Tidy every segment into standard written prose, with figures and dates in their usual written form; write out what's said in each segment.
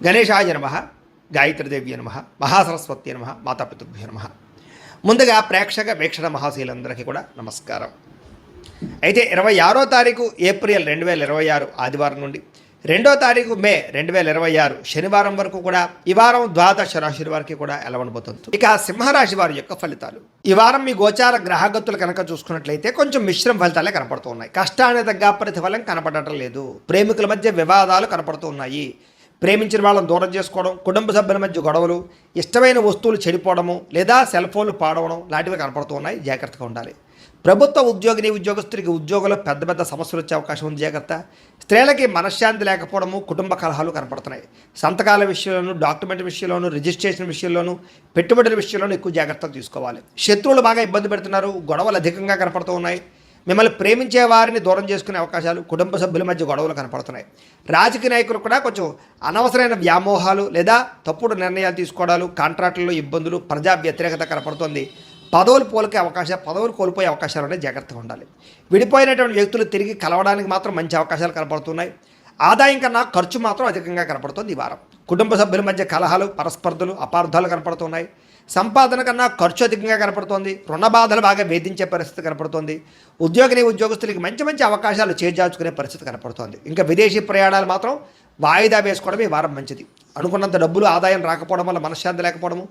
గణేశాయ నమః, గాయత్రీదేవ్య నమః, మహాసరస్వతి నమః, మాతాపితృభ్యో నమః. ముందుగా ప్రేక్షక వీక్షణ మహాశీలందరికీ కూడా నమస్కారం. అయితే 26వ తారీఖు ఏప్రిల్ 2026 ఆదివారం నుండి 2వ తారీఖు మే 2026 శనివారం వరకు కూడా ఈ వారం ద్వాదశ రాశి వారికి కూడా ఎలా ఉండబోతుంది. ఇక సింహరాశి వారి యొక్క ఫలితాలు. ఈ వారం మీ గోచార గ్రహగతులు కనుక చూసుకున్నట్లయితే కొంచెం మిశ్రమ ఫలితాలే కనపడుతూ ఉన్నాయి. కష్టానికి తగ్గ ప్రతిఫలం కనపడటం లేదు. ప్రేమికుల మధ్య వివాదాలు కనపడుతూ ఉన్నాయి. ప్రేమించిన వాళ్ళని దూరం చేసుకోవడం, కుటుంబ సభ్యుల మధ్య గొడవలు, ఇష్టమైన వస్తువులు చెడిపోవడము లేదా సెల్ ఫోన్లు పాడవడం లాంటివి కనపడుతూ ఉన్నాయి. జాగ్రత్తగా ఉండాలి. ప్రభుత్వ ఉద్యోగస్తుడికి ఉద్యోగంలో పెద్ద పెద్ద సమస్యలు వచ్చే అవకాశం ఉంది. జాగ్రత్త. స్త్రీలకి మనశ్శాంతి లేకపోవడము, కుటుంబ కలహాలు కనపడుతున్నాయి. సంతకాల విషయంలోనూ, డాక్యుమెంట్ విషయంలోనూ, రిజిస్ట్రేషన్ విషయంలోనూ, పెట్టుబడుల విషయంలోనూ ఎక్కువ జాగ్రత్తలు తీసుకోవాలి. శత్రువులు బాగా ఇబ్బంది పెడుతున్నారు. గొడవలు అధికంగా కనపడుతూ ఉన్నాయి. మిమ్మల్ని ప్రేమించే వారిని దూరం చేసుకునే అవకాశాలు, కుటుంబ సభ్యుల మధ్య గొడవలు కనపడుతున్నాయి. రాజకీయ నాయకులు కూడా కొంచెం అనవసరమైన వ్యామోహాలు లేదా తప్పుడు నిర్ణయాలు తీసుకోవడాలు, కాంట్రాక్టుల్లో ఇబ్బందులు, ప్రజా వ్యతిరేకత కనపడుతుంది. పదవులు కోల్పోయే అవకాశాలు ఉన్నాయి. జాగ్రత్తగా ఉండాలి. విడిపోయినటువంటి వ్యక్తులు తిరిగి కలవడానికి మాత్రం మంచి అవకాశాలు కనపడుతున్నాయి. ఆదాయం కన్నా ఖర్చు మాత్రం అధికంగా కనపడుతుంది. ఈ వారం కుటుంబ సభ్యుల మధ్య కలహాలు, పరస్పర్ధలు, అపార్థాలు కనపడుతున్నాయి. సంపాదన కన్నా ఖర్చు అధికంగా కనపడుతోంది. రుణ బాధలు బాగా వేధించే పరిస్థితి కనపడుతోంది. ఉద్యోగస్తులకి మంచి మంచి అవకాశాలు చేజార్చుకునే పరిస్థితి కనపడుతోంది. ఇంకా విదేశీ ప్రయాణాలు మాత్రం వాయిదా వేసుకోవడం ఈ వారం మంచిది. అనుకున్నంత డబ్బులు ఆదాయం రాకపోవడం వల్ల మనశ్శాంతి లేకపోవడము,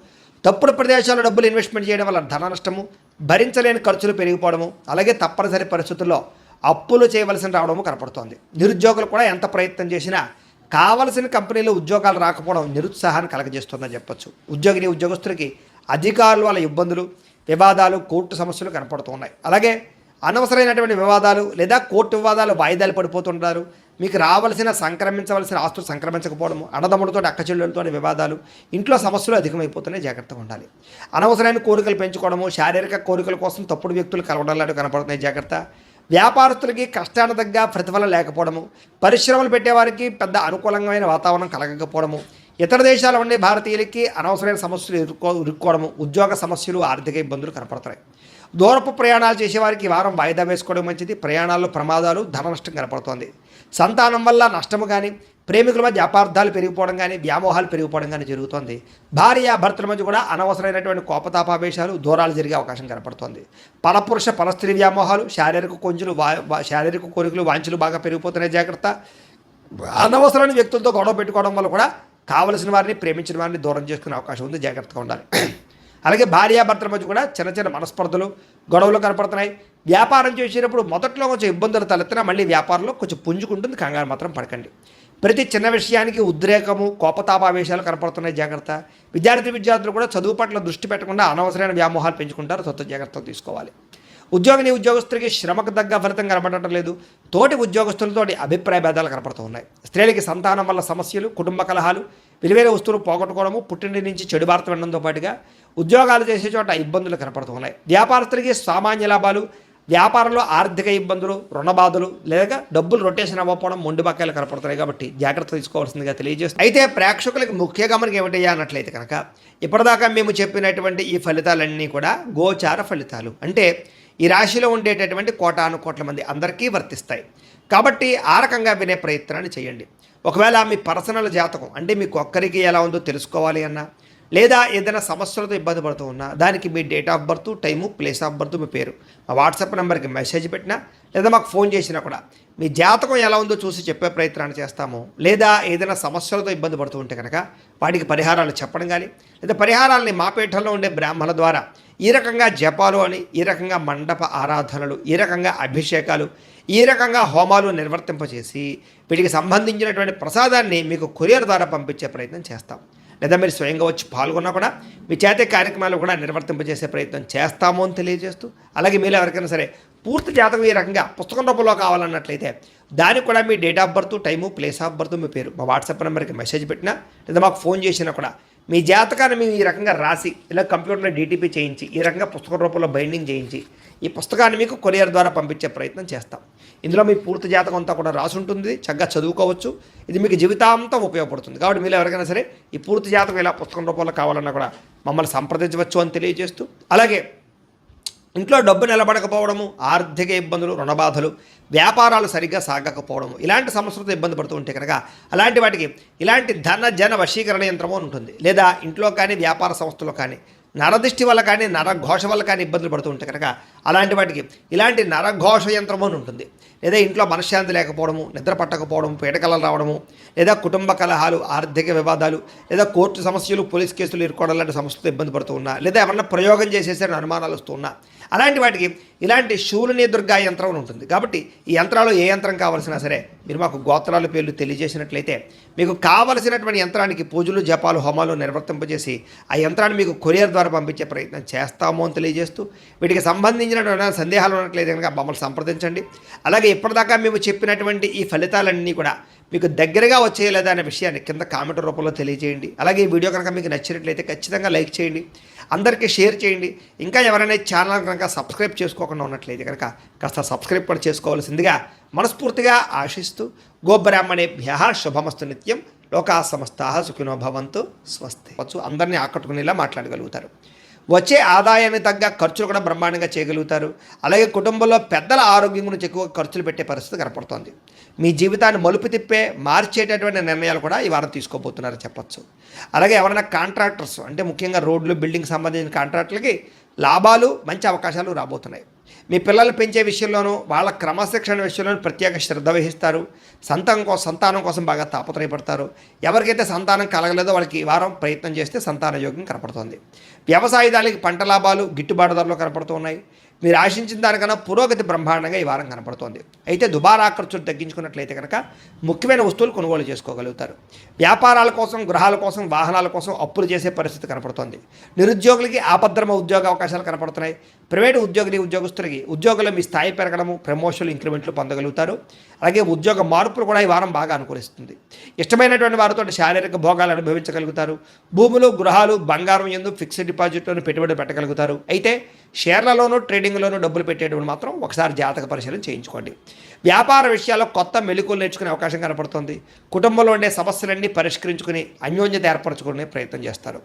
తప్పుడు ప్రదేశాల్లో డబ్బులు ఇన్వెస్ట్మెంట్ చేయడం వల్ల ధన నష్టము, భరించలేని ఖర్చులు పెరిగిపోవడము, అలాగే తప్పనిసరి పరిస్థితుల్లో అప్పులు చేయవలసి రావడము కనపడుతోంది. నిరుద్యోగులు కూడా ఎంత ప్రయత్నం చేసినా కావలసిన కంపెనీలో ఉద్యోగాలు రాకపోవడం నిరుత్సాహాన్ని కలగజేస్తుందని చెప్పొచ్చు. ఉద్యోగస్తులకి అధికారులు వాళ్ళ ఇబ్బందులు, వివాదాలు, కోర్టు సమస్యలు కనపడుతూ ఉన్నాయి. అలాగే అనవసరమైనటువంటి వివాదాలు లేదా కోర్టు వివాదాలు వాయిదాలు పడిపోతుంటారు. మీకు సంక్రమించవలసిన ఆస్తులు సంక్రమించకపోవడము, అన్నదమ్ముడితో అక్కచెల్లెలతో వివాదాలు, ఇంట్లో సమస్యలు అధికమైపోతున్నాయి. జాగ్రత్తగా ఉండాలి. అనవసరమైన కోరికలు పెంచుకోవడము, శారీరక కోరికల కోసం తప్పుడు వ్యక్తులు కలవడం లాంటివి కనపడుతున్నాయి. జాగ్రత్త. వ్యాపారస్తులకి కష్టానికి తగ్గ ప్రతిఫలం లేకపోవడము, పరిశ్రమలు పెట్టేవారికి పెద్ద అనుకూలమైన వాతావరణం కలగకపోవడము, ఇతర దేశాల ఉండే భారతీయులకి అనవసరమైన సమస్యలు ఇరుక్కోవడము, ఉద్యోగ సమస్యలు, ఆర్థిక ఇబ్బందులు కనపడుతున్నాయి. దూరపు ప్రయాణాలు చేసేవారికి ఈ వారం వాయిదా వేసుకోవడం మంచిది. ప్రయాణాల్లో ప్రమాదాలు, ధన నష్టం కనపడుతోంది. సంతానం వల్ల నష్టము కానీ, ప్రేమికుల మధ్య అపార్థాలు పెరిగిపోవడం కానీ, వ్యామోహాలు పెరిగిపోవడం కానీ జరుగుతోంది. భార్యాభర్తల మధ్య కూడా అనవసరమైనటువంటి కోపతాపావేశాలు, దూరాలు జరిగే అవకాశం కనపడుతోంది. పరపురుష పరస్త్రీ వ్యామోహాలు, శారీరక కోరికలు, వాంఛలు బాగా పెరిగిపోతున్నాయి. జాగ్రత్త. అనవసరమైన వ్యక్తులతో గొడవ పెట్టుకోవడం వల్ల కూడా కావలసిన వారిని, ప్రేమించిన వారిని దూరం చేసుకునే అవకాశం ఉంది. జాగ్రత్తగా ఉండాలి. అలాగే భార్యాభర్తల మధ్య కూడా చిన్న చిన్న మనస్పర్ధలు, గొడవలు కనపడుతున్నాయి. వ్యాపారం చేసేటప్పుడు మొదట్లో కొంచెం ఇబ్బందులు తలెత్తినా మళ్ళీ వ్యాపారంలో కొంచెం పుంజుకుంటుంది. కంగారు మాత్రం పడకండి. ప్రతి చిన్న విషయానికి ఉద్రేకము, కోపతాపావేశాలు కనపడుతున్నాయి. జాగ్రత్త. విద్యార్థులు కూడా చదువు పట్ల దృష్టి పెట్టకుండా అనవసరమైన వ్యామోహాలు పెంచుకుంటారు. జాగ్రత్తలు తీసుకోవాలి. ఉద్యోగస్తులకి శ్రమకు తగ్గ ఫలితం కనపడటం లేదు. తోటి ఉద్యోగస్తులతో అభిప్రాయ భేదాలు కనపడుతూ ఉన్నాయి. స్త్రీలకి సంతానం వల్ల సమస్యలు, కుటుంబ కలహాలు, విలువైన వస్తువులు పోగొట్టుకోవడము, పుట్టింటి నుంచి చెడు వార్త వినడంతో పాటుగా ఉద్యోగాలు చేసే చోట ఇబ్బందులు కనపడుతూ ఉన్నాయి. వ్యాపారస్తులకి సామాన్య లాభాలు, వ్యాపారంలో ఆర్థిక ఇబ్బందులు, రుణబాధలు లేక డబ్బులు రొటేషన్ అవ్వకపోవడం, మొండి బకాయిలు కనపడుతున్నాయి. కాబట్టి జాగ్రత్త తీసుకోవాల్సిందిగా తెలియజేస్తుంది. అయితే ప్రేక్షకులకు ముఖ్య గమనిక ఏమిటయ్యా అన్నట్లయితే కనుక ఇప్పటిదాకా మేము చెప్పినటువంటి ఈ ఫలితాలన్నీ కూడా గోచార ఫలితాలు. అంటే ఈ రాశిలో ఉండేటటువంటి కోటాను మంది అందరికీ వర్తిస్తాయి. కాబట్టి ఆ రకంగా వినే ప్రయత్నాన్ని చేయండి. ఒకవేళ మీ పర్సనల్ జాతకం అంటే మీకు ఒక్కరికి ఎలా ఉందో తెలుసుకోవాలి అన్నా, లేదా ఏదైనా సమస్యలతో ఇబ్బంది పడుతూ ఉన్నా, దానికి మీ date of birth, time, place of birth, మీ పేరు మా వాట్సాప్ నెంబర్కి మెసేజ్ పెట్టినా లేదా మాకు ఫోన్ చేసినా కూడా మీ జాతకం ఎలా ఉందో చూసి చెప్పే ప్రయత్నాన్ని చేస్తాము. లేదా ఏదైనా సమస్యలతో ఇబ్బంది పడుతూ ఉంటే కనుక వాటికి పరిహారాలు చెప్పడం కానీ, లేదా పరిహారాలని మా పీఠంలో ఉండే బ్రాహ్మణుల ద్వారా ఈ రకంగా జపాలు అని, ఈ రకంగా మండప ఆరాధనలు, ఈ రకంగా అభిషేకాలు, ఈ రకంగా హోమాలు నిర్వర్తింపచేసి వీటికి సంబంధించినటువంటి ప్రసాదాన్ని మీకు కొరియర్ ద్వారా పంపించే ప్రయత్నం చేస్తాం. లేదా మీరు స్వయంగా వచ్చి పాల్గొన్నా కూడా మీ చేతే కార్యక్రమాలు కూడా నిర్వర్తింపజేసే ప్రయత్నం చేస్తాము అని తెలియజేస్తూ, అలాగే మీరు ఎవరికైనా సరే పూర్తి జాతకం ఈ రకంగా పుస్తకం రూపంలో కావాలన్నట్లయితే దానికి కూడా మీ date of birth, time, place of birth, మీ పేరు మా వాట్సాప్ నెంబర్కి మెసేజ్ పెట్టినా లేదా మాకు ఫోన్ చేసినా కూడా మీ జాతకాన్ని మేము ఈ రకంగా రాసి ఇలా కంప్యూటర్లో డీటీపీ చేయించి ఈ రకంగా పుస్తకం రూపంలో బైండింగ్ చేయించి ఈ పుస్తకాన్ని మీకు కొరియర్ ద్వారా పంపించే ప్రయత్నం చేస్తాం. ఇందులో మీ పూర్తి జాతకం అంతా కూడా రాసి ఉంటుంది. చక్కగా చదువుకోవచ్చు. ఇది మీకు జీవితాంతం ఉపయోగపడుతుంది. కాబట్టి మీరు ఎవరికైనా సరే ఈ పూర్తి జాతకం ఇలా పుస్తకం రూపంలో కావాలన్నా కూడా మమ్మల్ని సంప్రదించవచ్చు అని తెలియజేస్తూ, అలాగే ఇంట్లో డబ్బు నిలబడకపోవడము, ఆర్థిక ఇబ్బందులు, రుణబాధలు, వ్యాపారాలు సరిగ్గా సాగకపోవడము, ఇలాంటి సమస్యలతో ఇబ్బంది పడుతూ ఉంటే కనుక అలాంటి వాటికి ఇలాంటి ధన జన వశీకరణ యంత్రము అని ఉంటుంది. లేదా ఇంట్లో కానీ వ్యాపార సంస్థలో కానీ నరదృష్టి వల్ల కానీ నరఘోష వల్ల కానీ ఇబ్బందులు పడుతూ ఉంటే కనుక అలాంటి వాటికి ఇలాంటి నరఘోష యంత్రము అని ఉంటుంది. లేదా ఇంట్లో మనశ్శాంతి లేకపోవడము, నిద్ర పట్టకపోవడము, పీడకలలు రావడము, లేదా కుటుంబ కలహాలు, ఆర్థిక వివాదాలు, లేదా కోర్టు సమస్యలు, పోలీస్ కేసులు ఇరుకోవడం లాంటి సమస్యలతో ఇబ్బంది పడుతూ ఉన్నా, లేదా ఎవరన్నా ప్రయోగం చేసేసారని అనుమానాలు వస్తూ ఉన్నా అలాంటి వాటికి ఇలాంటి శూలిని దుర్గా యంత్రం అని ఉంటుంది. కాబట్టి ఈ యంత్రాలు ఏ యంత్రం కావాల్సినా సరే మీరు మాకు గోత్రాల పేర్లు తెలియజేసినట్లయితే మీకు కావలసినటువంటి యంత్రానికి పూజలు, జపాలు, హోమాలు నిర్వర్తింపజేసి ఆ యంత్రాన్ని మీకు కొరియర్ ద్వారా పంపించే ప్రయత్నం చేస్తాము అని తెలియజేస్తూ వీటికి సంబంధించినటువంటి సందేహాలు ఉన్నట్లయితే కనుక మమ్మల్ని సంప్రదించండి. అలాగే ఇప్పటిదాకా మేము చెప్పినటువంటి ఈ ఫలితాలన్నీ కూడా మీకు దగ్గరగా వచ్చేయలేదా అనే విషయాన్ని కింద కామెంట్ రూపంలో తెలియజేయండి. అలాగే ఈ వీడియో కనుక మీకు నచ్చినట్లయితే ఖచ్చితంగా లైక్ చేయండి, అందరికీ షేర్ చేయండి. ఇంకా ఎవరైనా ఛానల్ కనుక సబ్స్క్రైబ్ చేసుకోకుండా ఉన్నట్లయితే కనుక కాస్త సబ్స్క్రైబ్ కూడా చేసుకోవాల్సిందిగా మనస్ఫూర్తిగా ఆశిస్తూ గోబ్రాహ్మణేభ్యః శుభమస్తు నిత్యం, లోకా సమస్తాః సుఖినో భవంతు, స్వస్తి. అందరినీ ఆకట్టుకునేలా మాట్లాడగలుగుతారు. వచ్చే ఆదాయానికి తగ్గ ఖర్చులు కూడా బ్రహ్మాండంగా చేయగలుగుతారు. అలాగే కుటుంబంలో పెద్దల ఆరోగ్యం గురించి ఎక్కువ ఖర్చులు పెట్టే పరిస్థితి కనపడుతోంది. మీ జీవితాన్ని మలుపు తిప్పే మార్చేటటువంటి నిర్ణయాలు కూడా ఈ వారం తీసుకోబోతున్నారని చెప్పచ్చు. అలాగే ఎవరైనా కాంట్రాక్టర్స్ అంటే ముఖ్యంగా రోడ్లు, బిల్డింగ్ సంబంధించిన కాంట్రాక్టులకి లాభాలు, మంచి అవకాశాలు రాబోతున్నాయి. మీ పిల్లలు పెంచే విషయంలోనూ వాళ్ళ క్రమశిక్షణ విషయంలోనూ ప్రత్యేక శ్రద్ధ వహిస్తారు. సంతానం కోసం బాగా తాపత్రయపడతారు. ఎవరికైతే సంతానం కలగలేదో వాళ్ళకి ఈ వారం ప్రయత్నం చేస్తే సంతాన యోగం కనపడుతోంది. వ్యవసాయదారులకి పంట లాభాలు గిట్టుబాటు ధరలు కనపడుతూ ఉన్నాయి. మీరు ఆశించిన దానికన్నా పురోగతి బ్రహ్మాండంగా ఈ వారం కనపడుతోంది. అయితే దుబారా ఖర్చులు తగ్గించుకున్నట్లయితే కనుక ముఖ్యమైన వస్తువులు కొనుగోలు చేసుకోగలుగుతారు. వ్యాపారాల కోసం, గృహాల కోసం, వాహనాల కోసం అప్పులు చేసే పరిస్థితి కనపడుతోంది. నిరుద్యోగులకి ఆపద్రమ ఉద్యోగ అవకాశాలు కనపడుతున్నాయి. ప్రైవేటు ఉద్యోగులకి ఉద్యోగులు మీ స్థాయి పెరగడము, ప్రమోషన్లు, ఇంక్రిమెంట్లు పొందగలుగుతారు. అలాగే ఉద్యోగ మార్పులు కూడా ఈ వారం బాగా అనుకూలిస్తుంది. ఇష్టమైనటువంటి వారితో శారీరక భోగాలు అనుభవించగలుగుతారు. భూములు, గృహాలు, బంగారం యందు ఫిక్స్డ్ డిపాజిట్లోనూ పెట్టుబడి పెట్టగలుగుతారు. అయితే షేర్లలోనూ, ట్రేడింగ్లోనూ డబ్బులు పెట్టేటప్పుడు మాత్రం ఒకసారి జాతక పరిశీలన చేయించుకోండి. వ్యాపార విషయాల్లో కొత్త మెళుకువలు నేర్చుకునే అవకాశం కనపడుతుంది. కుటుంబంలో ఉండే సమస్యలన్నీ పరిష్కరించుకుని అన్యోన్యత ఏర్పరచుకునే ప్రయత్నం చేస్తారు.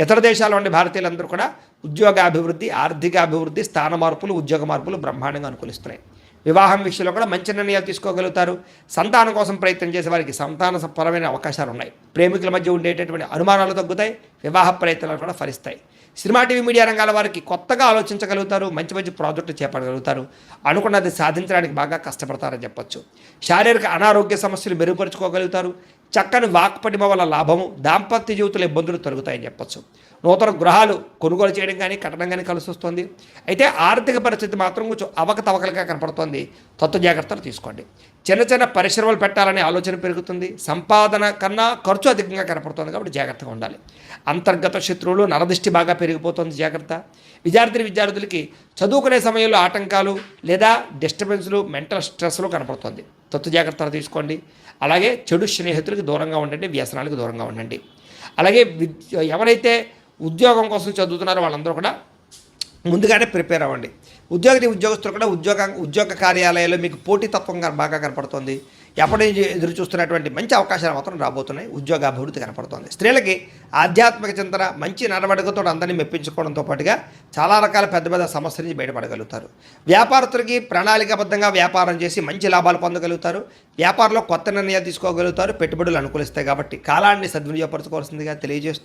ఇతర దేశాల్లో ఉండే భారతీయులందరూ కూడా ఉద్యోగాభివృద్ధి, ఆర్థిక అభివృద్ధి, స్థాన మార్పులు, ఉద్యోగ మార్పులు బ్రహ్మాండంగా అనుకూలిస్తున్నాయి. వివాహం విషయంలో కూడా మంచి నిర్ణయాలు తీసుకోగలుగుతారు. సంతానం కోసం ప్రయత్నం చేసే వారికి సంతానపరమైన అవకాశాలు ఉన్నాయి. ప్రేమికుల మధ్య ఉండేటటువంటి అనుమానాలు తగ్గుతాయి. వివాహ ప్రయత్నాలు కూడా ఫలిస్తాయి. సినిమా, టీవీ, మీడియా రంగాల వారికి కొత్తగా ఆలోచించగలుగుతారు. మంచి మంచి ప్రాజెక్టులు చేపట్టగలుగుతారు. అనుకున్నది సాధించడానికి బాగా కష్టపడతారని చెప్పొచ్చు. శారీరక అనారోగ్య సమస్యలు మెరుగుపరుచుకోగలుగుతారు. చక్కని వాక్పటిమ వల్ల లాభము, దాంపత్య జీవితంలో ఇబ్బందులు తొలగుతాయని చెప్పొచ్చు. నూతన గృహాలు కొనుగోలు చేయడం కానీ, కట్టడం కానీ కలిసి వస్తుంది. అయితే ఆర్థిక పరిస్థితి మాత్రం కొంచెం అవకతవకలుగా కనపడుతోంది. తత్వ జాగ్రత్తలు తీసుకోండి. చిన్న చిన్న పరిశ్రమలు పెట్టాలనే ఆలోచన పెరుగుతుంది. సంపాదన కన్నా ఖర్చు అధికంగా కనపడుతుంది. కాబట్టి జాగ్రత్తగా ఉండాలి. అంతర్గత శత్రువులు, నరదృష్టి బాగా పెరిగిపోతుంది. జాగ్రత్త. విద్యార్థులకి చదువుకునే సమయంలో ఆటంకాలు లేదా డిస్టర్బెన్స్లు, మెంటల్ స్ట్రెస్లు కనపడుతుంది. తత్వ జాగ్రత్తలు తీసుకోండి. అలాగే చెడు స్నేహితులకి దూరంగా ఉండండి. వ్యసనాలకు దూరంగా ఉండండి. అలాగే ఎవరైతే ఉద్యోగం కోసం చదువుతున్నారో వాళ్ళందరూ కూడా ముందుగానే ప్రిపేర్ అవ్వండి. ఉద్యోగస్తులు కూడా ఉద్యోగ కార్యాలయాల్లో మీకు పోటీతత్వం బాగా కనపడుతుంది. ఎప్పటి నుంచి ఎదురు చూస్తున్నటువంటి మంచి అవకాశాలు మాత్రం రాబోతున్నాయి. ఉద్యోగాభివృద్ధి కనపడుతుంది. స్త్రీలకి ఆధ్యాత్మిక చింతన, మంచి నడవడికతో అందరినీ మెప్పించుకోవడంతో పాటుగా చాలా రకాల పెద్ద పెద్ద సమస్యల నుంచి బయటపడగలుగుతారు. వ్యాపారస్తులకి ప్రణాళికాబద్ధంగా వ్యాపారం చేసి మంచి లాభాలు పొందగలుగుతారు. వ్యాపారంలో కొత్త నిర్ణయాలు తీసుకోగలుగుతారు. పెట్టుబడులు అనుకూలిస్తాయి. కాబట్టి కాలాన్ని సద్వినియోగపరచుకోవాల్సిందిగా తెలియజేస్తూ